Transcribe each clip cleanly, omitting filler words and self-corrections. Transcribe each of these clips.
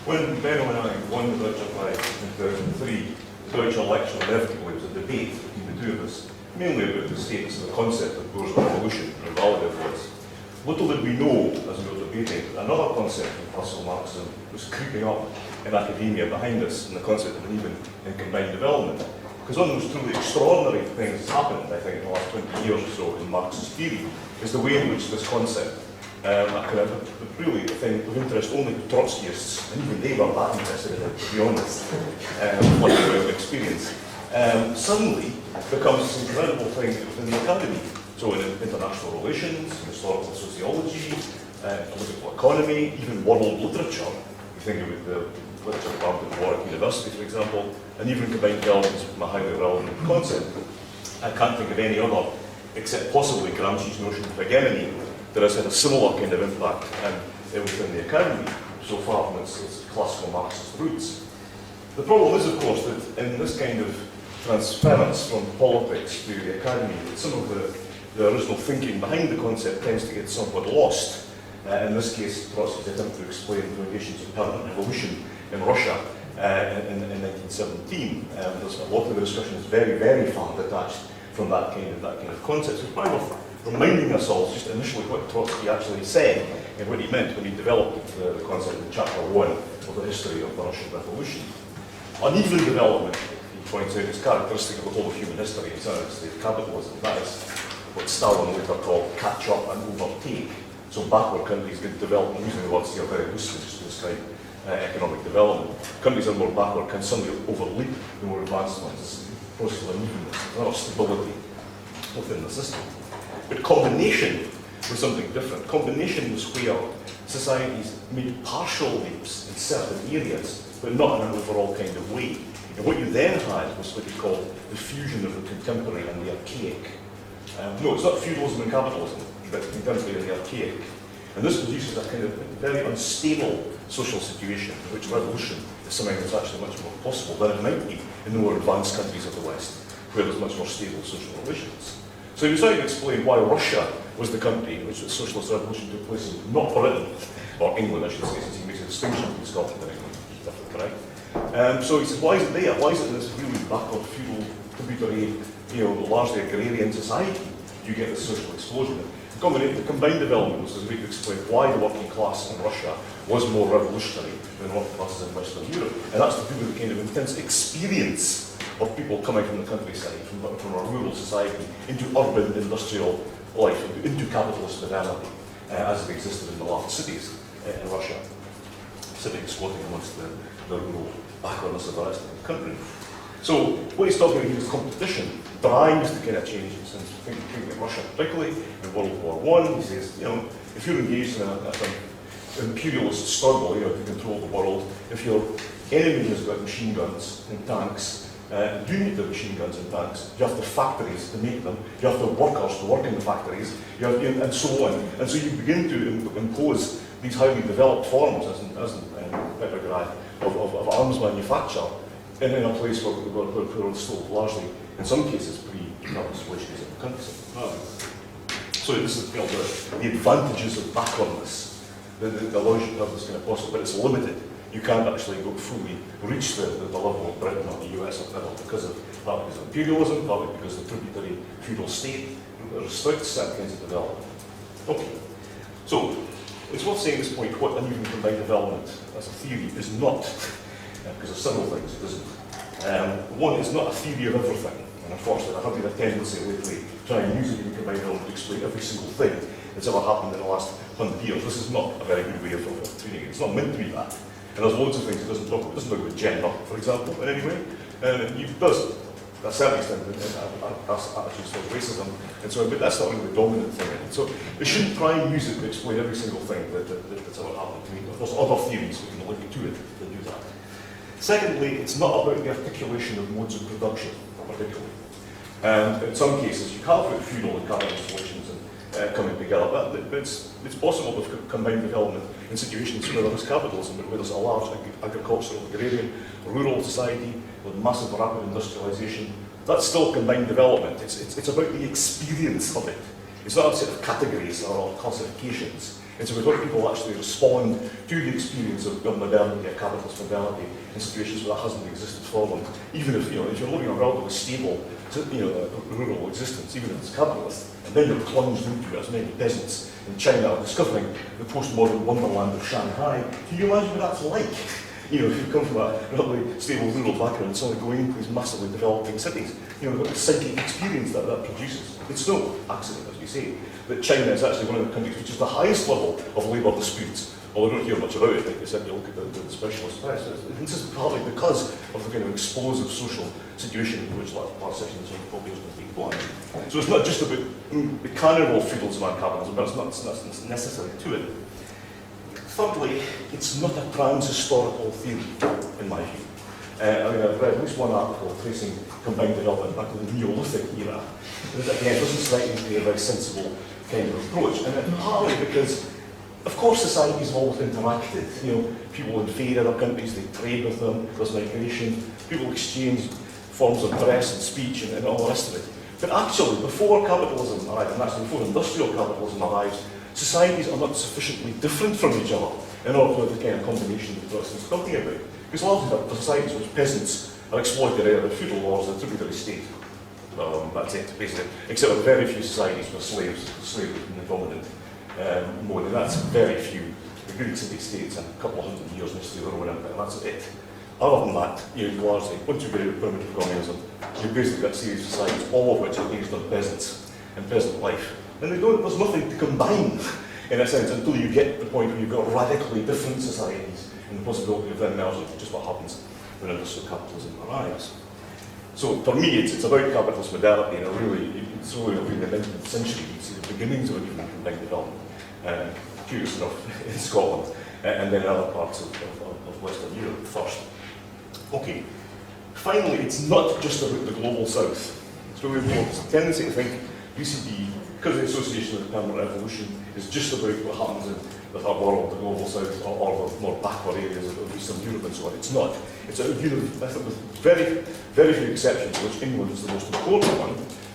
When Benno and I won the Deutsche Prize in 2003, the Deutsche election inevitably was a debate between the two of us, mainly about the status of the concept of bourgeois revolution, and how valid it was. Little did we know, as we were debating, that another concept of classical Marxism was creeping up in academia behind us, and the concept of believing in combined development. Because one of those truly extraordinary things that's happened, I think, in the last 20 years or so in Marxist theory, is the way in which this concept, really a thing of interest only to Trotskyists, and even they were that interested in it, to be honest, what their experience, suddenly becomes this incredible thing within the academy. So in international relations, historical sociology, political economy, even world literature, you think about the literature department at Warwick University, for example, and even combined development is a highly relevant concept. I can't think of any other, except possibly Gramsci's notion of hegemony, that has had a similar kind of impact within the academy, so far from its classical Marxist roots. The problem is, of course, that in this kind of transference from politics to the academy, that some of the original thinking behind the concept tends to get somewhat lost. In this case, Trotsky's attempt to explain the foundations of permanent revolution in Russia in 1917. There's a lot of the discussion is very, very far detached from that kind of concept. So it's probably worth reminding ourselves just initially what Trotsky actually said and what he meant when he developed the concept in Chapter 1 of the history of the Russian Revolution. Uneven development, he points out, is characteristic of the whole of human history. It's a state of capitalism. That is what Stalin later called catch up and overtake. So backward countries get developed, I'm using the words here very loosely just to describe economic development. Countries that are more backward can suddenly overleap the more advanced ones. It's a process of unevenness, not of stability within the system. But combination was something different. Combination was where societies made partial leaps in certain areas, but not in an overall kind of way. And what you then had was what you called the fusion of the contemporary and the archaic. No, it's not feudalism and capitalism, but contemporary and the archaic. And this produces a kind of very unstable social situation in which revolution is something that's actually much more possible than it might be in the more advanced countries of the West, where there's much more stable social relations. So he decided to explain why Russia was the country in which the socialist revolution took place, and not Britain, or England, I should say, since he makes a distinction between Scotland and England, which is definitely correct. So he says, why is it there? Why is it in this really backward, feudal, tributary, largely agrarian society you get this social explosion? The combined development was a way to explain why the working class in Russia was more revolutionary than working classes in Western Europe. And that's to do with the kind of intense experience of people coming from the countryside, from a rural society, into urban industrial life, into capitalist modernity, as it existed in the large cities in Russia, sitting squatting amongst the rural backwardness of the rest of the country. So what he's talking about here is competition drives the kind of changes, and thinking about Russia particularly in World War I, he says, if you're engaged in an imperialist struggle, to control the world, if your enemy has got machine guns and tanks, you need the machine guns and tanks. You have the factories to make them. You have the workers to work in the factories, and so on. And so you begin to impose these highly developed forms, as in Petrograd, of arms manufacture in a place where it's still largely, in some cases, pre-capitalist relations in the countryside. So this is the advantages of backwardness that allows you to have this kind of possible, but it's limited. You can't actually go fully reach the level of Britain or the US or whatever because of imperialism, partly because the tributary feudal state restricts certain kinds of development. Okay, so it's worth saying at this point what uneven combined development as a theory is not, because there's several things it isn't. One, it's not a theory of everything, and unfortunately I have had a tendency lately to try and use uneven combined development to explain every single thing that's ever happened in the last 100 years. This is not a very good way of treating it. It's not meant to be that. And there's loads of things it doesn't talk about. It doesn't talk about gender, for example, in any way. It does, to a certain extent, attitudes towards racism, and so on, but that's not really the dominant thing in it. So we shouldn't try and use it to explain every single thing that's ever happened to me. There's other theories we can look to it that do that. Secondly, it's not about the articulation of modes of production, particularly. In some cases, you have feudal and capitalist relations coming together, but it's possible with combined development in situations where there is capitalism, where there's a large agricultural, agrarian, rural society with massive rapid industrialization. That's still combined development. It's about the experience of it. It's not a set of categories or classifications. It's about how people actually respond to the experience of modernity, of capitalist modernity, in situations where that hasn't existed for them. Even if, if you're living a relatively stable, rural existence, even if it's capitalist, and then you're plunged into it, as many peasants in China are discovering the postmodern wonderland of Shanghai. Can you imagine what that's like? If you come from a relatively stable rural background and suddenly going into these massively developing cities, the psychic experience that produces. It's no accident, as we say, that China is actually one of the countries which is the highest level of labour disputes. Although I don't hear much about it, like I said, you look at the specialist press. This is partly because of the kind of explosive social situation in which large sections of the population is being born. So it's not just about the carnival feudalism and capitalism, but it's not necessary to it. Thirdly, it's not a trans-historical theory, in my view. I've read at least one article tracing combined development back to the Neolithic era. Again, it doesn't strike me to be a very sensible kind of approach. And partly because, of course, societies have always interacted. People invade other countries, they trade with them, there's migration, people exchange forms of dress and speech and all the rest of it. But actually, before capitalism arrived, and actually before industrial capitalism arrives, societies are not sufficiently different from each other in order to have the kind of combination that Davidson's talking about. Because largely the societies which peasants are exploited either by feudal laws or the tributary state. That's it, basically. Except for very few societies where slavery has been the dominant mode, and that's very few. The Greek city-states and a couple of hundred years in history of the Roman Empire, and that's it. Other than that, largely, once you get out of primitive communism, you've basically got a series of societies, all of which are based on peasants and peasant life. And there's nothing to combine, in a sense, until you get to the point where you've got radically different societies and the possibility of them merging, which is what happens when industrial capitalism arrives. So for me, it's about capitalist modernity, and it's really in the 19th century, you see the beginnings of a different combined development, curious enough, in Scotland, and then in other parts of Western Europe first. Okay, finally, it's not just about the global south. It's really important. There's a tendency to think U&CD, because of the association with the permanent revolution, is just about what happens in the third world, the global south, or the more backward areas of Eastern Europe and so on. It's not. It's a with very, very few exceptions, of which England is the most important one,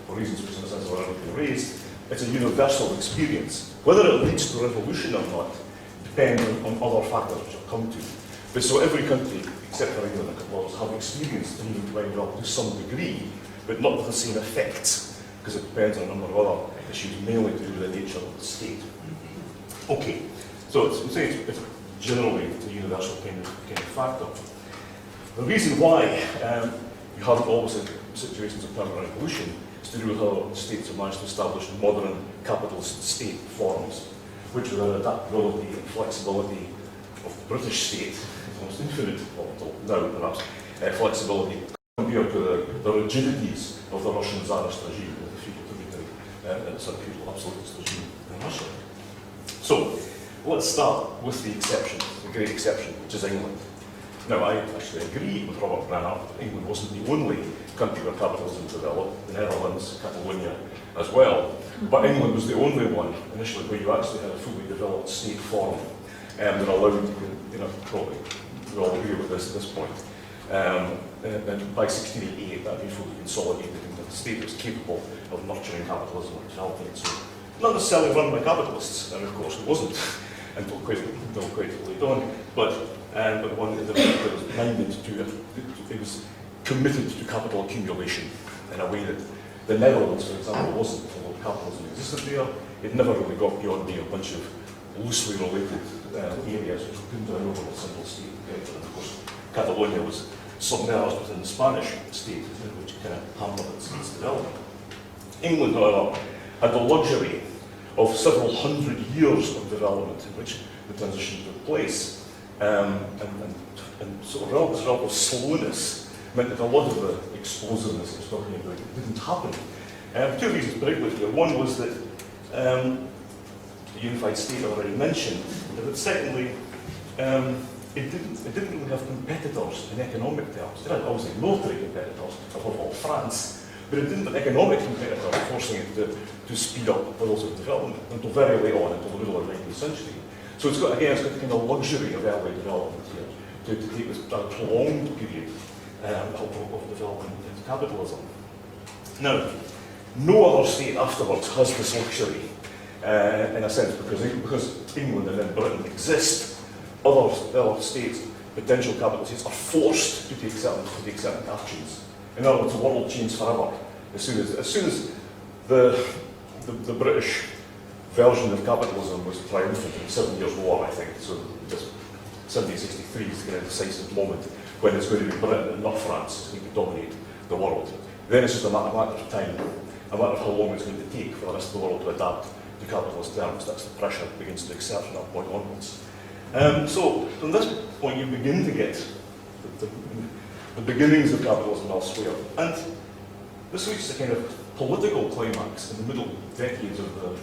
for reasons which in a sense have already been raised. It's a universal experience. Whether it leads to revolution or not depends on other factors which I'll come to. But so every country, except for England and a couple others, have experienced the new combined development to some degree, but not with the same effects, because it depends on a number of other issues, mainly to do with the nature of the state. Okay, so it's generally a universal kind of factor. The reason why you haven't always in situations of permanent revolution is to do with how states have managed to establish modern capitalist state forms, which with their adaptability and flexibility of the British state, it's almost infinite, until now perhaps, flexibility compared to the rigidities of the Russian Tsarist regime, the feudal tributary, feudal absolutist regime in Russia. So, let's start with the exception, the great exception, which is England. Now, I actually agree with Robert Branner that England wasn't the only country where capitalism developed, the Netherlands, Catalonia as well. But England was the only one, initially, where you actually had a fully developed state form that allowed, probably we all agree with this at this point. And by 1688, that had been fully consolidated into the state that was capable of nurturing capitalism and developing it. So, not necessarily run by capitalists, and of course it wasn't until quite late on, but one that was minded to, it was committed to capital accumulation in a way that the Netherlands, for example, wasn't, although capitalism existed there. It never really got beyond being a bunch of loosely related areas which couldn't have over a single state. And of course, Catalonia was submerged within the Spanish state, which kind of hampered its development. England, however, had the luxury of several hundred years of development in which the transition took place. And sort of relative slowness meant that a lot of the explosiveness I was talking about didn't happen. Two reasons particularly here. One was that the unified state I already mentioned, but secondly, it didn't really have competitors in economic terms. It had obviously military competitors, above all France, but it didn't have economic competitors forcing it to speed up the levels of development until very late on, until the middle of the 19th century. So it's got the kind of luxury of early development here to take this prolonged period of development into capitalism. Now, no other state afterwards has this luxury, in a sense, because England and then Britain exist, other states, potential capital states, are forced to take certain actions. In other words, the world changed forever. As soon as the British version of capitalism was triumphant in the 7 Years' War, I think. So this 1763 is the kind of decisive moment when it's going to be Britain and not France that's going to dominate the world. Then it's just a matter of time, a matter of how long it's going to take for the rest of the world to adapt to capitalist terms. That's the pressure that begins to exert from that point onwards. So from this point you begin to get the beginnings of capitalism elsewhere. And this reaches a kind of political climax in the middle decades of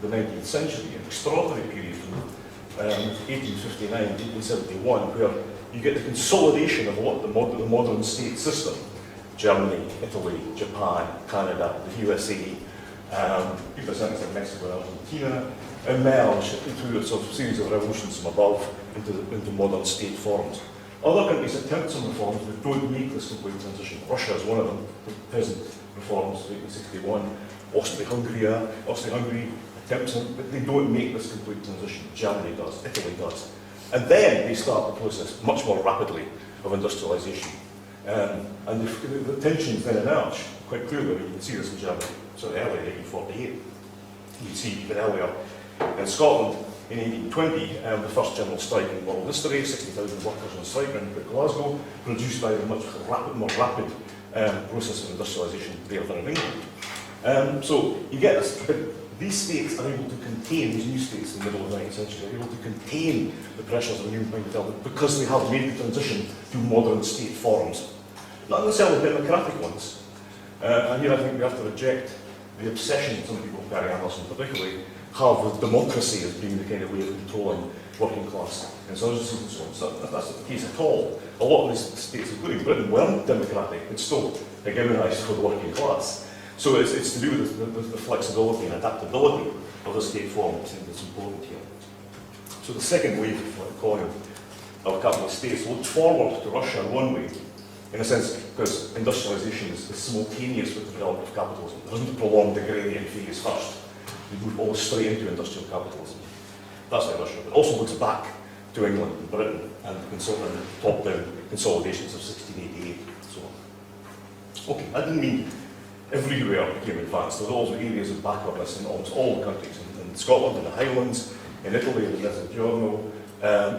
the 19th century, an extraordinary period from 1859 to 1871, where you get the consolidation of a lot of the modern state system. Germany, Italy, Japan, Canada, the USA, people like Mexico and Argentina, emerge into a sort of series of revolutions from above into modern state forms. Other countries attempt some reforms but don't make this complete transition. Russia is one of them, the peasant reforms of 1861. Austria-Hungary attempts them, but they don't make this complete transition. Germany does, Italy does. And then they start the process much more rapidly of industrialisation. And the tensions then emerge quite clearly. You can see this in Germany, so early in 1848. You can see even earlier in Scotland in 1820, the first general strike in world history, 60,000 workers on strike in Glasgow, produced by a much more rapid process of industrialisation there than in England. So you get this, but these states are able to contain, these new states in the middle of the 19th century, are able to contain the pressures of new economic development because they have made the transition to modern state forms. Not necessarily democratic ones. And here I think we have to reject the obsession some people, Barry Anderson particularly, have with democracy as being the kind of way of controlling working class insurgencies and so on. So that's not the case at all. A lot of these states, including Britain, weren't democratic, but still hegemonized for the working class. So it's to do with the flexibility and adaptability of the state form that's important here. So the second wave of capitalist states looked forward to Russia in one way, in a sense, because industrialisation is simultaneous with the development of capitalism. There isn't a prolonged agrarian phase first. We move all straight into industrial capitalism. That's why Russia, but also looks back to England and Britain and the top-down consolidations of 1688 and so on. Okay, that didn't mean everywhere became advanced. There were also areas of backwardness in almost all the countries, in Scotland, in the Highlands, in Italy, in the Mezzogiorno,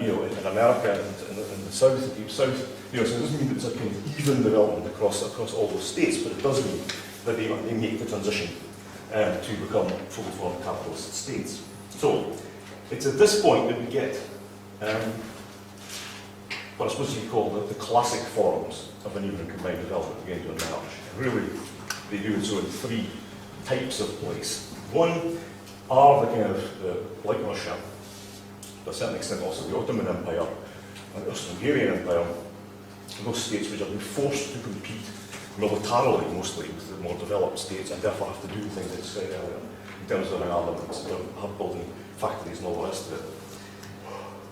in America, and in the South, the Deep South. So it doesn't mean that it's a kind of even development across all those states, but it does mean that they make the transition to become fully formed capitalist states. So it's at this point that we get what I suppose you call the classic forms of an even combined development begin to emerge. Really, they do so in three types of place. One are the kind of, like Russia, to a certain extent also the Ottoman Empire and the Austro-Hungarian Empire, those states which have been forced to compete militarily mostly with the more developed states and therefore have to do things I described earlier in terms of their armaments, have building factories and all the rest of it.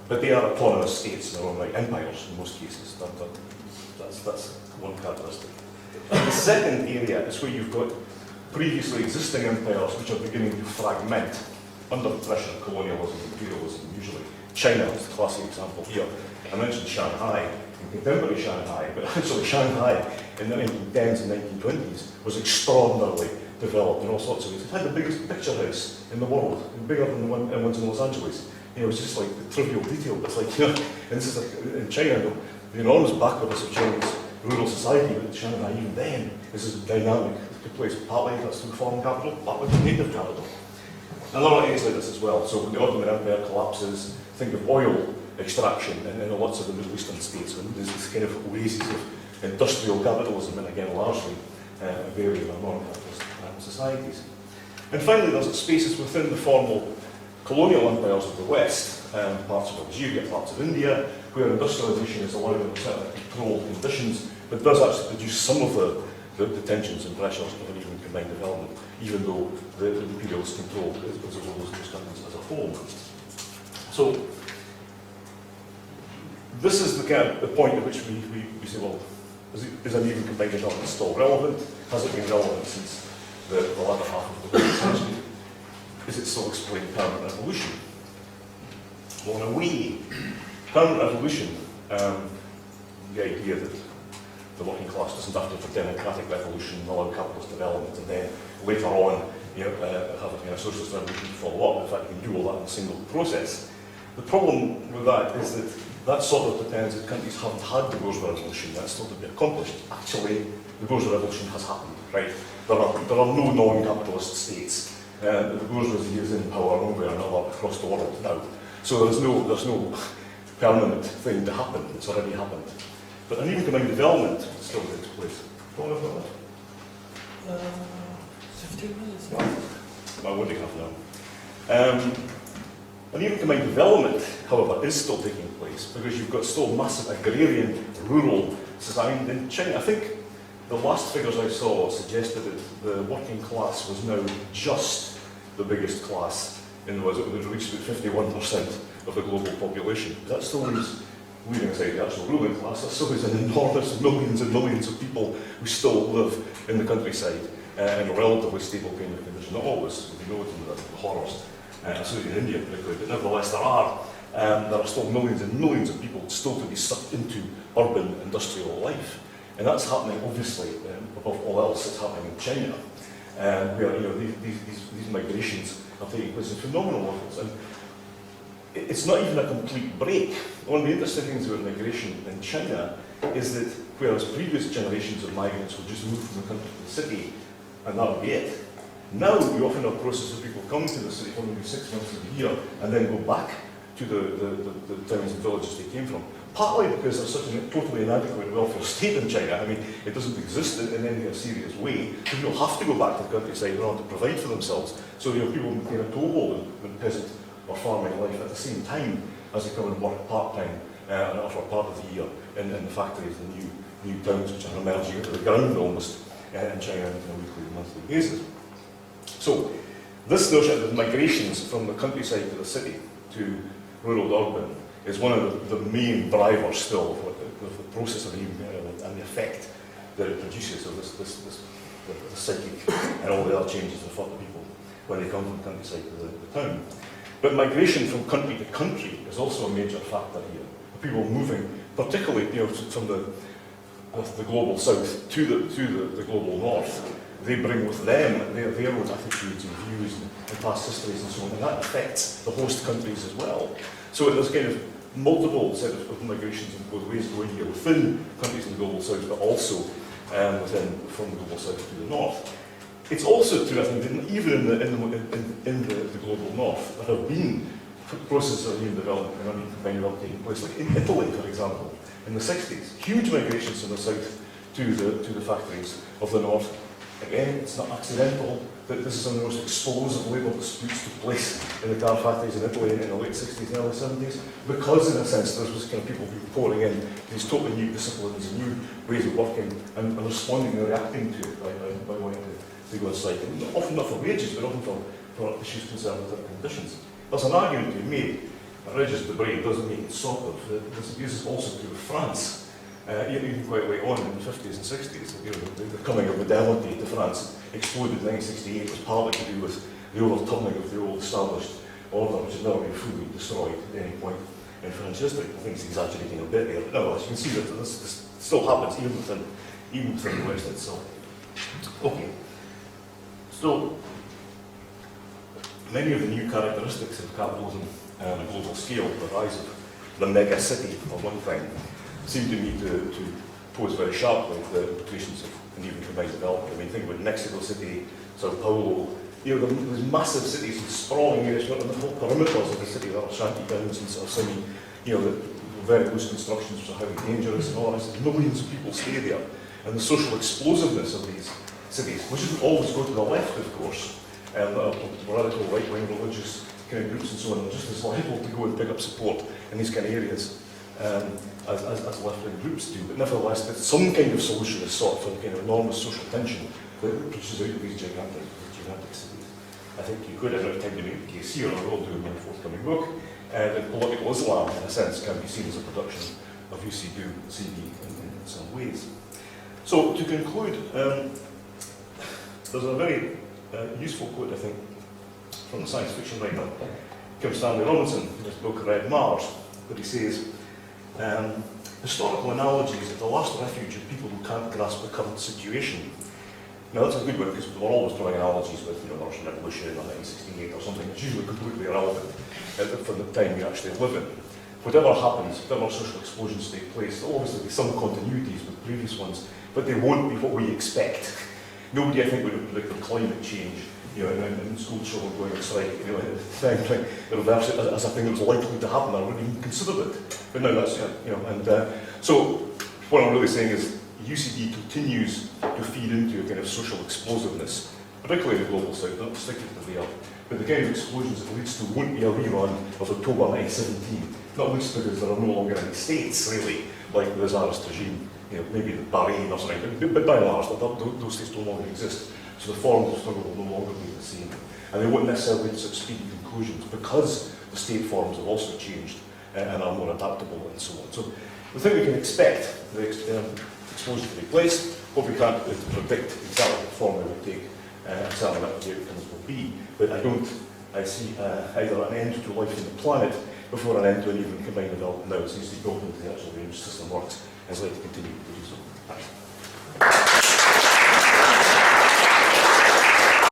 But they are autonomous states in their own right, empires in most cases. That's one characteristic. And the second area is where you've got previously existing empires which are beginning to fragment under the pressure of colonialism and imperialism, usually. China is the classic example here. I mentioned Shanghai, in contemporary Shanghai, but actually Shanghai in the 1910s and 1920s was extraordinarily developed in all sorts of ways. It had the biggest picture house in the world, bigger than the ones in Los Angeles. It was just like the trivial detail. It's like, and this is like, in China, the enormous backwardness of Chinese rural society, but in Shanghai even then, this is dynamic. It took place partly that's through foreign capital, partly through native capital. And there are areas like this as well. So when the Ottoman Empire collapses, think of oil extraction in lots of the Middle Eastern states, and there's this kind of oasis of industrial capitalism, and again largely varying in non-capitalist societies. And finally, there's spaces within the formal colonial empires of the West, parts of Algeria, parts of India, where industrialisation is allowed in certain controlled conditions, but does actually produce some of the tensions and pressures of an even combined development, even though the imperialist control is over those countries as a whole. So this is the point at which we say, well, is an even combined development still relevant? Has it been relevant since the latter half of the 20th century? Is it still explaining permanent evolution? Well, in a way, permanent revolution, the idea that the working class doesn't have to have a democratic revolution and allow capitalist development, and then later on, have a socialist revolution to follow up. In fact, you can do all that in a single process. The problem with that is that that sort of pretends that countries haven't had the bourgeois revolution. That's still to be accomplished. Actually, the bourgeois revolution has happened, right? There are no non-capitalist states. The bourgeoisie is in power one way or another across the world now. So there's no permanent thing to happen. It's already happened. But an even combined development still takes place. Don't know about that. 15 minutes. I won't take half an hour. An even combined development, however, is still taking place because you've got still massive agrarian, rural society in China. I think the last figures I saw suggested that the working class was now just the biggest class in the world. It would reach about 51% of the global population. That still means, leaving aside the actual ruling class, that still is an enormous millions and millions of people who still live in the countryside in a relatively stable kind of condition. Not always, we know the horrors, certainly in India particularly, but nevertheless there are still millions and millions of people still to be sucked into urban industrial life. And that's happening, obviously, above all else, it's happening in China, where these migrations are taking place in phenomenal levels. And it's not even a complete break. One of the interesting things about migration in China is that whereas previous generations of migrants would just move from the country to the city, and that would be it. Now you often have a process of people coming to the city for maybe 6 months of the year and then go back to the towns and villages they came from. Partly because there's such a totally inadequate welfare state in China. I mean, it doesn't exist in any serious way. People have to go back to the countryside in order to provide for themselves. So people maintain a toehold in peasant or farming life at the same time as they come and work part-time for part of the year in the factories, the new towns which are emerging out of the ground almost in China on a weekly and monthly basis. So this notion of migrations from the countryside to the city, to rural to urban, is one of the main drivers still of the process of and the effect that it produces of the psychic and all the other changes that affect the people when they come from the countryside to the town. But migration from country to country is also a major factor here. People moving, particularly from the global south to the global north, they bring with them their own attitudes and views and past histories and so on, and that affects the host countries as well. So there's kind of multiple set of migrations in both ways going here within countries in the global south, but also from the global south to the north. It's also true, I think, that even in the global north, there have been processes of human development and uncombined development taking place, like in Italy, for example, in the 60s. Huge migrations from the south to the factories of the north. Again, it's not accidental that this is one of the most explosive labour disputes took place in the car factories in Italy in the late 60s and early 70s, because in a sense there was kind of people pouring in these totally new disciplines and new ways of working and responding and reacting to it by wanting to go inside. And often not for wages, but often for issues concerning their conditions. There's an argument to be made that Regis Debray doesn't make it sort of. This is also to do with France. Even quite late on in the 50s and 60s, the coming of modernity to France exploded in 1968 was partly to do with the overturning of the old established order, which has never been fully destroyed at any point in French history. I think it's exaggerating a bit there, but nevertheless, you can see that this still happens even within the West itself. Okay, so many of the new characteristics of capitalism on a global scale, the rise of the megacity, for one thing, seem to me to pose very sharply the implications of an even combined development. I mean, think about Mexico City, Sao Paulo, those massive cities and sprawling areas, and the whole perimeters of the city, there are shanty towns and sort of semi, the very loose constructions which are highly dangerous and all this. Millions of people stay there. And the social explosiveness of these cities, which doesn't always go to the left, of course, and radical right-wing religious kind of groups and so on, are just as liable to go and pick up support in these kind of areas as left-wing groups do. But nevertheless, that some kind of solution is sought for the kind of enormous social tension that produces out of these gigantic cities. I think you could, I don't have time to make the case here, and I will do in my forthcoming book, that political Islam, in a sense, can be seen as a production of U&CD in some ways. So, to conclude, there's a very useful quote, I think, from a science fiction writer Kim Stanley Robinson, in his book Red Mars, where he says, historical analogies are the last refuge of people who can't grasp the current situation. Now that's a good one, because we're always drawing analogies with, the Russian Revolution or 1968 or something. It's usually completely irrelevant for the time we actually live in. Whatever happens, whatever social explosions take place, there'll obviously be some continuities with previous ones, but they won't be what we expect. Nobody, I think, would have predicted climate change, in school children going on strike, trying to reverse it as a thing that was likely to happen. I wouldn't even consider it. But now that's, so what I'm really saying is UCD continues to feed into a kind of social explosiveness, particularly in the global south, not particularly there, but the kind of explosions it leads to won't be a rerun of October 1917, not least because there are no longer any states, really, like the Tsarist regime, maybe the Bahrain or something, but by and large, those states no longer exist, so the forms of struggle will no longer be the same. And they won't necessarily lead to such speedy conclusions, because the state forms have also changed and are more adaptable and so on. So we think we can expect the explosion to take place. What we can't is to predict exactly what form it will take, and certainly what the outcomes will be. But I see either an end to life on the planet before an end to an even combined development now. It seems to be built into the actual way in which the system works, and is likely to continue to do so. Thanks.